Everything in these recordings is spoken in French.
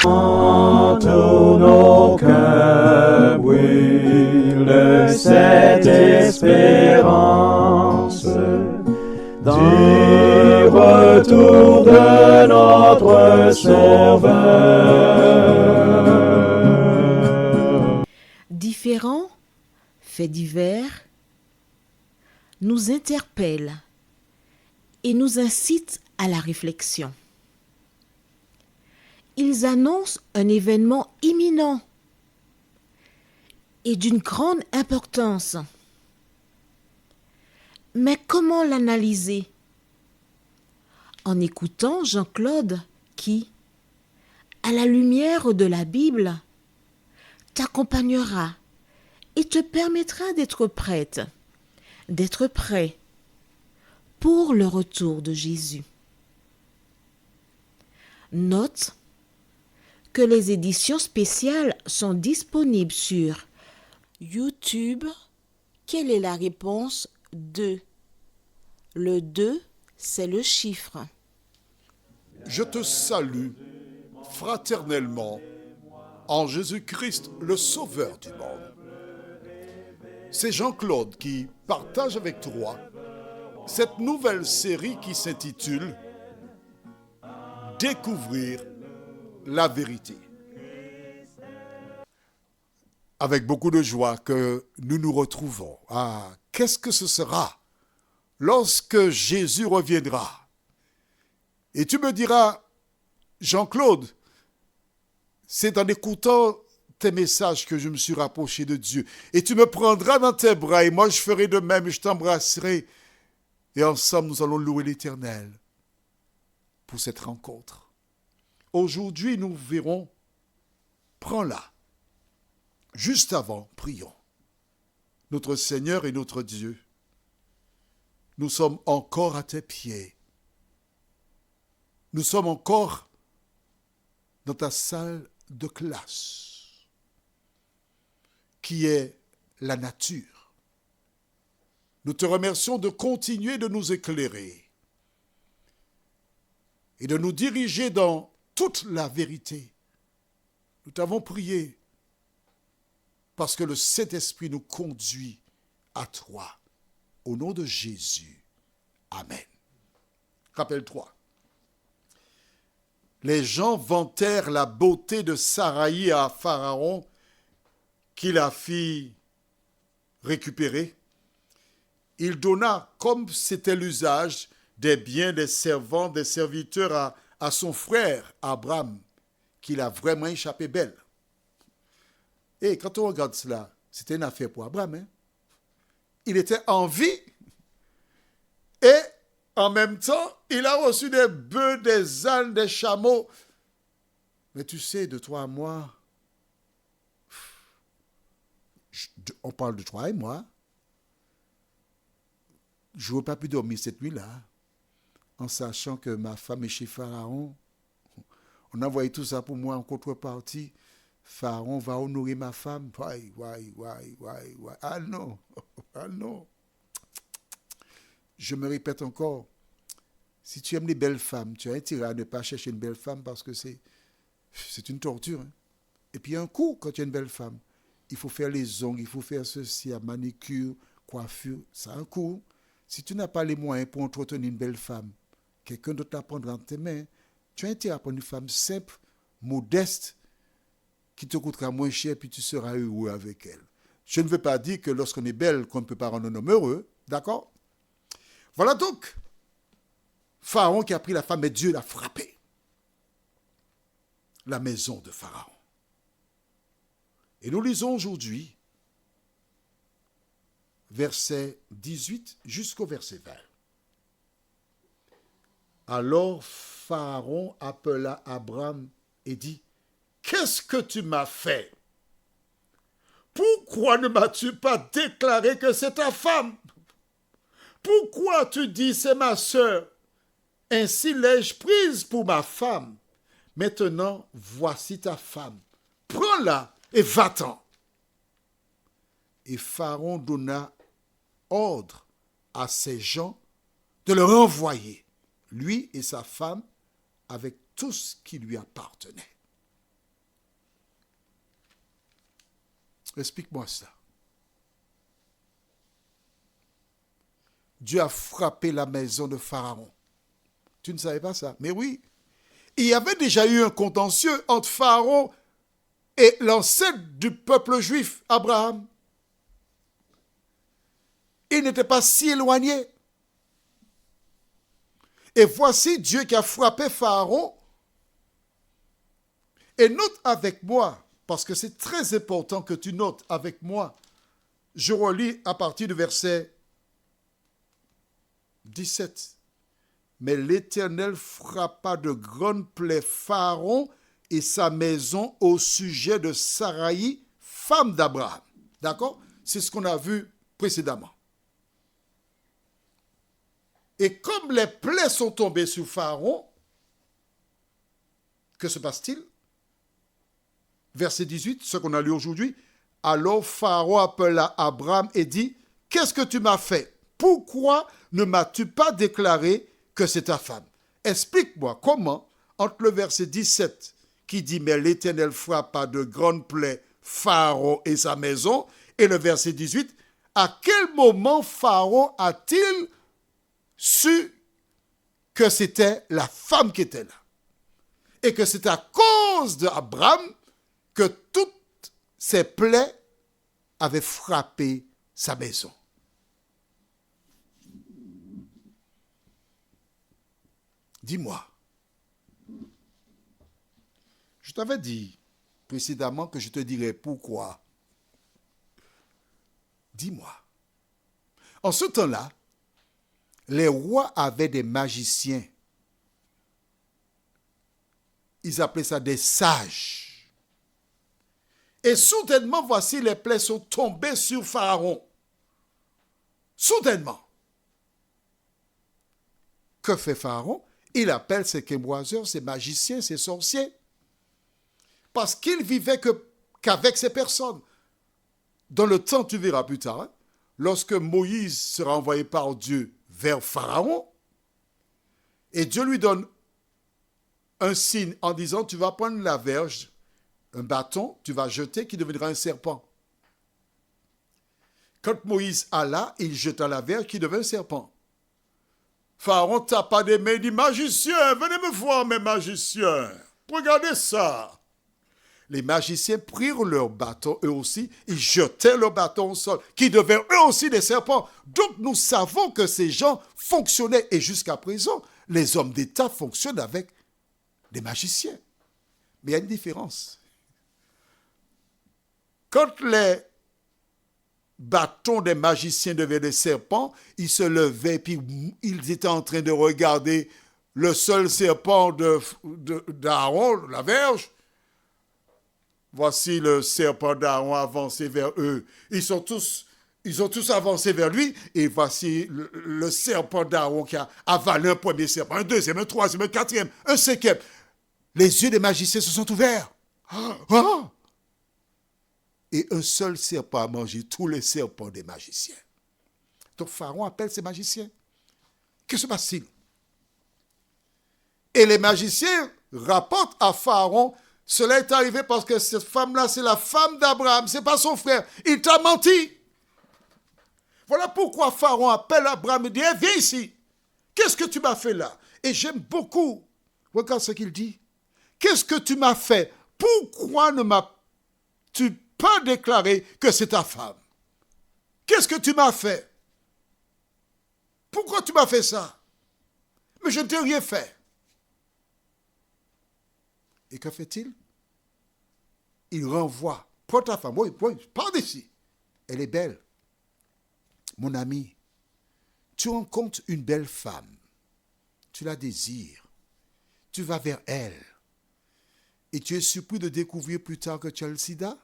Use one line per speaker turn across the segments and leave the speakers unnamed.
Tous nos cœurs brûlent cette espérance du retour de notre Sauveur.
Différents faits divers nous interpellent et nous incitent à la réflexion. Ils annoncent un événement imminent et d'une grande importance. Mais comment l'analyser? En écoutant Jean-Claude qui, à la lumière de la Bible, t'accompagnera et te permettra d'être prête, d'être prêt pour le retour de Jésus. Note que les éditions spéciales sont disponibles sur YouTube. Quelle est la réponse 2? Le 2, c'est le chiffre.
Je te salue fraternellement en Jésus-Christ, le Sauveur du monde. C'est Jean-Claude qui partage avec toi cette nouvelle série qui s'intitule « Découvrir la vérité ». Avec beaucoup de joie que nous nous retrouvons. Ah, qu'est-ce que ce sera lorsque Jésus reviendra? Et tu me diras, Jean-Claude, c'est en écoutant tes messages que je me suis rapproché de Dieu. Et tu me prendras dans tes bras et moi je ferai de même, je t'embrasserai. Et ensemble nous allons louer l'Éternel pour cette rencontre. Aujourd'hui nous verrons, prends-la. Juste avant, prions. Notre Seigneur et notre Dieu, nous sommes encore à tes pieds. Nous sommes encore dans ta salle de classe, qui est la nature. Nous te remercions de continuer de nous éclairer et de nous diriger dans toute la vérité. Nous t'avons prié parce que le Saint-Esprit nous conduit à toi. Au nom de Jésus. Amen. Rappelle-toi. Les gens vantèrent la beauté de Saraï à Pharaon, qui la fit récupérer. Il donna, comme c'était l'usage, des biens, des servants, des serviteurs à son frère Abraham, qu'il a vraiment échappé belle. Et quand on regarde cela, c'était une affaire pour Abraham. Hein? Il était en vie et en même temps, il a reçu des bœufs, des ânes, des chameaux. Mais tu sais, de toi à moi, on parle de toi et moi. Je n'aurais pas pu dormir cette nuit-là, en sachant que ma femme est chez Pharaon. On a envoyé tout ça pour moi en contrepartie. Pharaon va honorer ma femme. Ouais. Ah non, ah non. Je me répète encore, si tu aimes les belles femmes, tu as intérêt à ne pas chercher une belle femme parce que c'est une torture. Hein? Et puis un coup, quand tu as une belle femme, il faut faire les ongles, il faut faire ceci, la manicure, coiffure, ça a un coût. Si tu n'as pas les moyens pour entretenir une belle femme, quelqu'un d'autre la prendra entre tes mains. Tu as intérêt à prendre une femme simple, modeste, qui te coûtera moins cher, puis tu seras heureux avec elle. Je ne veux pas dire que lorsqu'on est belle, qu'on ne peut pas rendre un homme heureux, d'accord? Voilà donc Pharaon qui a pris la femme, et Dieu l'a frappé. La maison de Pharaon. Et nous lisons aujourd'hui, verset 18 jusqu'au verset 20. Alors Pharaon appela Abraham et dit, « Qu'est-ce que tu m'as fait? Pourquoi ne m'as-tu pas déclaré que c'est ta femme? Pourquoi tu dis, c'est ma sœur? Ainsi l'ai-je prise pour ma femme. Maintenant, voici ta femme. Prends-la et va-t'en. » Et Pharaon donna ordre à ses gens de le renvoyer, lui et sa femme, avec tout ce qui lui appartenait. Explique-moi ça. Dieu a frappé la maison de Pharaon. Tu ne savais pas ça? Mais oui. Il y avait déjà eu un contentieux entre Pharaon et l'ancêtre du peuple juif, Abraham. Il n'était pas si éloigné. Et voici Dieu qui a frappé Pharaon. Et note avec moi, parce que c'est très important que tu notes avec moi. Je relis à partir du verset 17. Mais l'Éternel frappa de grandes plaies Pharaon et sa maison au sujet de Saraï, femme d'Abraham. D'accord? C'est ce qu'on a vu précédemment. Et comme les plaies sont tombées sur Pharaon, que se passe-t-il? Verset 18, ce qu'on a lu aujourd'hui. Alors Pharaon appela Abraham et dit, « Qu'est-ce que tu m'as fait? Pourquoi ne m'as-tu pas déclaré que c'est ta femme? » Explique-moi comment, entre le verset 17 qui dit « Mais l'Éternel frappa de grandes plaies Pharaon et sa maison » et le verset 18, à quel moment Pharaon a-t-il su que c'était la femme qui était là? Et que c'est à cause d'Abraham que toutes ces plaies avaient frappé sa maison. Dis-moi. Je t'avais dit précédemment que je te dirais pourquoi. Dis-moi. En ce temps-là, les rois avaient des magiciens. Ils appelaient ça des sages. Et soudainement, voici, les plaies sont tombées sur Pharaon. Soudainement. Que fait Pharaon? Il appelle ses kémoiseurs, ses magiciens, ses sorciers. Parce qu'il vivait qu'avec ces personnes. Dans le temps, tu verras plus tard, lorsque Moïse sera envoyé par Dieu vers Pharaon, et Dieu lui donne un signe en disant, tu vas prendre la verge, un bâton, tu vas jeter qui deviendra un serpent. Quand Moïse alla, il jeta la verge qui devint un serpent. Pharaon tapa des mains et dit, magicien, venez me voir mes magiciens. Regardez ça. Les magiciens prirent leur bâton, eux aussi, ils jetaient leur bâton au sol, qui devinrent eux aussi des serpents. Donc nous savons que ces gens fonctionnaient, et jusqu'à présent, les hommes d'État fonctionnent avec des magiciens. Mais il y a une différence. Quand les bâtons des magiciens devenaient des serpents, ils se levaient, puis ils étaient en train de regarder le seul serpent d'Aaron, la verge. Voici le serpent d'Aaron avancé vers eux. Ils ont tous avancé vers lui, et voici le serpent d'Aaron qui a avalé un premier serpent, un deuxième, un troisième, un quatrième, un cinquième. Les yeux des magiciens se sont ouverts. Ah! Et un seul serpent a mangé tous les serpents des magiciens. Donc Pharaon appelle ses magiciens. Que se passe-t-il? Et les magiciens rapportent à Pharaon, cela est arrivé parce que cette femme-là, c'est la femme d'Abraham, c'est pas son frère. Il t'a menti. Voilà pourquoi Pharaon appelle Abraham et dit, hey, viens ici. Qu'est-ce que tu m'as fait là? Et j'aime beaucoup. Regarde ce qu'il dit. Qu'est-ce que tu m'as fait? Pourquoi ne m'as-tu pas déclaré que c'est ta femme? Qu'est-ce que tu m'as fait? Pourquoi tu m'as fait ça? Mais je ne t'ai rien fait. Et que fait-il? Il renvoie. Prends ta femme. Oui, pars d'ici. Elle est belle. Mon ami, tu rencontres une belle femme. Tu la désires. Tu vas vers elle. Et tu es surpris de découvrir plus tard que tu as le sida?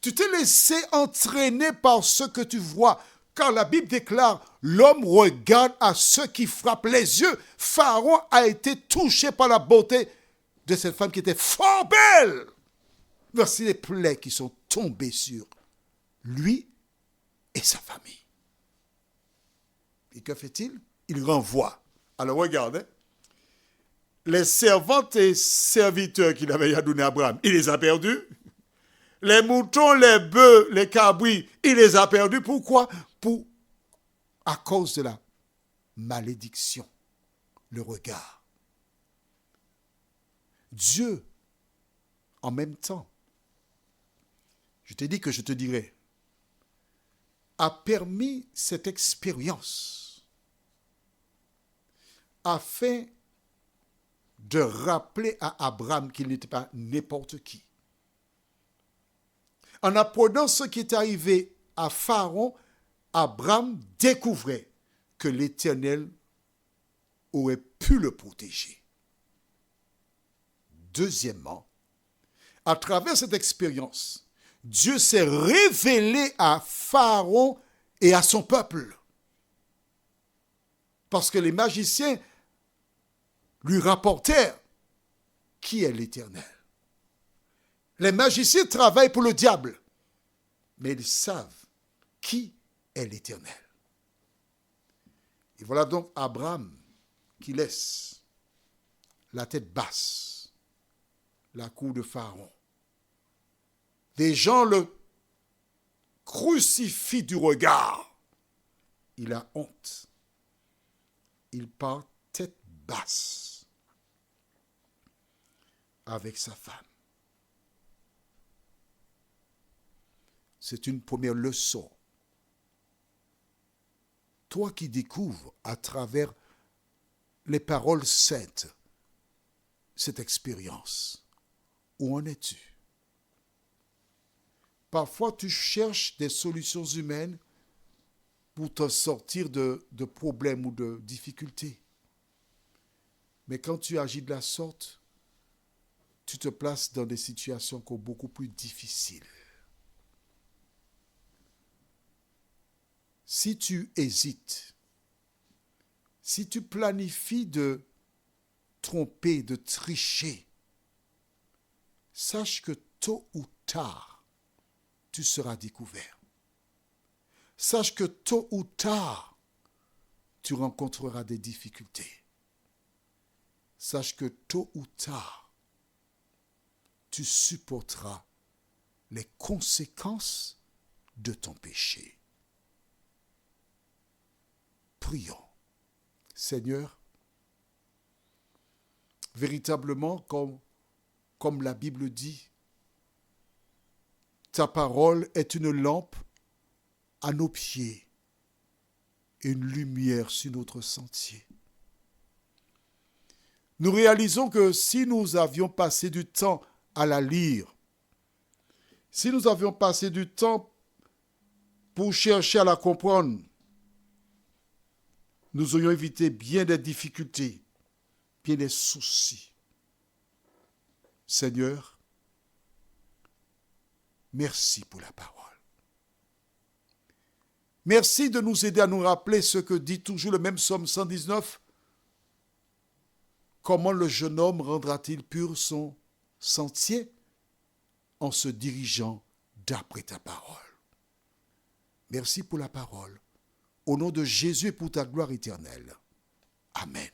Tu t'es laissé entraîner par ce que tu vois, car la Bible déclare, l'homme regarde à ceux qui frappent les yeux. Pharaon a été touché par la beauté de cette femme qui était fort belle. Voici les plaies qui sont tombées sur lui et sa famille. Et que fait-il? Il renvoie. Alors regardez. Les servantes et serviteurs qu'il avait donné à Abraham, il les a perdus. les moutons, les bœufs, les cabris, il les a perdus. Pourquoi? À cause de la malédiction, le regard. Dieu, en même temps, je t'ai dit que je te dirais, a permis cette expérience afin de rappeler à Abraham qu'il n'était pas n'importe qui. En apprenant ce qui est arrivé à Pharaon, Abraham découvrait que l'Éternel aurait pu le protéger. Deuxièmement, à travers cette expérience, Dieu s'est révélé à Pharaon et à son peuple. Parce que les magiciens lui rapportèrent qui est l'Éternel. Les magiciens travaillent pour le diable, mais ils savent qui est l'Éternel. Et voilà donc Abraham qui laisse la tête basse, la cour de Pharaon. Des gens le crucifient du regard. Il a honte. Il part tête basse avec sa femme. C'est une première leçon. Toi qui découvres à travers les paroles saintes cette expérience, où en es-tu? Parfois, tu cherches des solutions humaines pour te sortir de problèmes ou de difficultés. Mais quand tu agis de la sorte, tu te places dans des situations encore beaucoup plus difficiles. Si tu hésites, si tu planifies de tromper, de tricher, sache que tôt ou tard, tu seras découvert. Sache que tôt ou tard, tu rencontreras des difficultés. Sache que tôt ou tard, tu supporteras les conséquences de ton péché. Prions. Seigneur, véritablement, comme la Bible dit, ta parole est une lampe à nos pieds et une lumière sur notre sentier. Nous réalisons que si nous avions passé du temps à la lire, si nous avions passé du temps pour chercher à la comprendre, nous aurions évité bien des difficultés, bien des soucis. Seigneur, merci pour la parole. Merci de nous aider à nous rappeler ce que dit toujours le même psaume 119. Comment le jeune homme rendra-t-il pur son sentier? En se dirigeant d'après ta parole. Merci pour la parole. Au nom de Jésus et pour ta gloire éternelle. Amen.